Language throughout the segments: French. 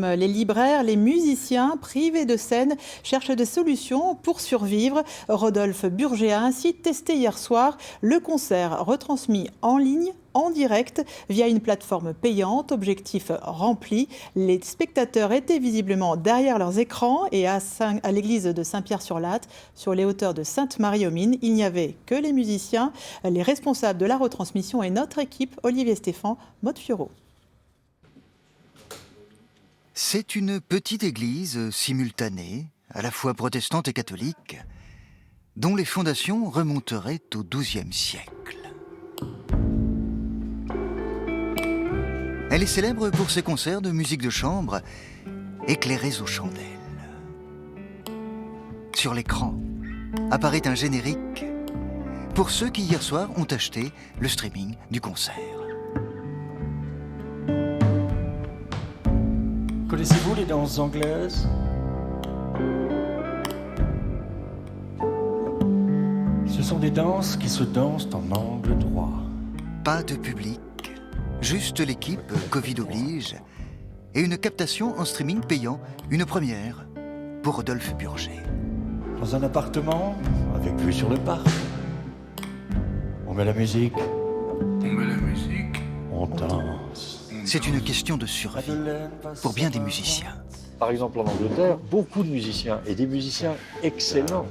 Les libraires, les musiciens privés de scène cherchent des solutions pour survivre. Rodolphe Burger a ainsi testé hier soir le concert retransmis en ligne, en direct, via une plateforme payante. Objectif rempli. Les spectateurs étaient visiblement derrière leurs écrans et à l'église de Saint-Pierre-sur-Latte, sur les hauteurs de Sainte-Marie-aux-Mines. Il n'y avait que les musiciens, les responsables de la retransmission et notre équipe, Olivier Stéphane, Maud Fiorot. C'est une petite église simultanée, à la fois protestante et catholique, dont les fondations remonteraient au XIIe siècle. Elle est célèbre pour ses concerts de musique de chambre éclairés aux chandelles. Sur l'écran apparaît un générique pour ceux qui hier soir ont acheté le streaming du concert. Connaissez-vous les danses anglaises? Ce sont des danses qui se dansent en angle droit. Pas de public, juste l'équipe Covid oblige et une captation en streaming payant, une première pour Rodolphe Burger. Dans un appartement, avec vue sur le parc. On met la musique. On danse. C'est une question de survie pour bien des musiciens. Par exemple, en Angleterre, beaucoup de musiciens, et des musiciens excellents,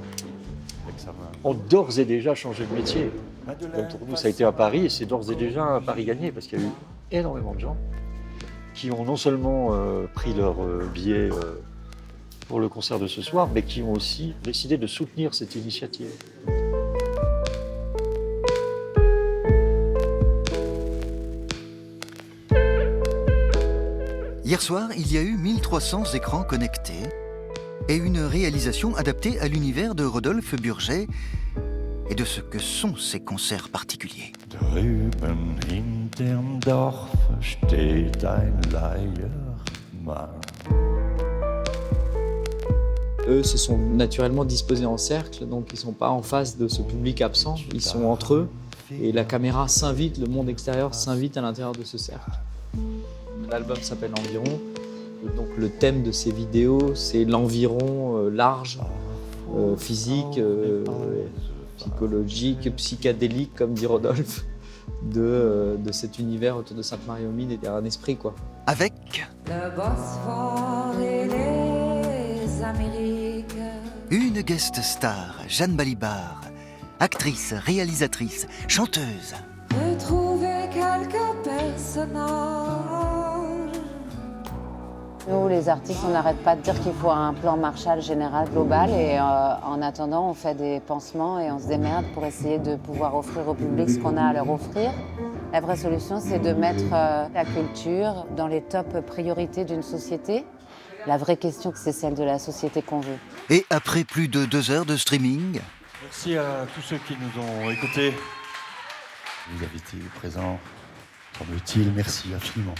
ont d'ores et déjà changé de métier. Comme pour nous, ça a été à Paris, et c'est d'ores et déjà un pari gagné, parce qu'il y a eu énormément de gens qui ont non seulement pris leur billet pour le concert de ce soir, mais qui ont aussi décidé de soutenir cette initiative. Hier soir, il y a eu 1300 écrans connectés et une réalisation adaptée à l'univers de Rodolphe Burger et de ce que sont ces concerts particuliers. Drüben hinterm Dorf steht ein Leiermann. Eux se sont naturellement disposés en cercle, donc ils ne sont pas en face de ce public absent, ils sont entre eux et la caméra s'invite, le monde extérieur s'invite à l'intérieur de ce cercle. L'album s'appelle Environ, et donc le thème de ces vidéos, c'est l'environ large, physique, psychologique, psychédélique, comme dit Rodolphe, de cet univers autour de Sainte-Marie-aux-Mines et d'un esprit, quoi. Avec le Bosphore et les Amériques. Une guest star, Jeanne Balibar, actrice, réalisatrice, chanteuse. De trouver quelques personnages. Nous, les artistes, on n'arrête pas de dire qu'il faut un plan Marshall général global et en attendant, on fait des pansements et on se démerde pour essayer de pouvoir offrir au public ce qu'on a à leur offrir. La vraie solution, c'est de mettre la culture dans les top priorités d'une société. La vraie question, c'est celle de la société qu'on veut. Et après plus de 2 heures de streaming, Merci à tous ceux qui nous ont écoutés. Vous avez été présents, semble-t-il. Merci infiniment.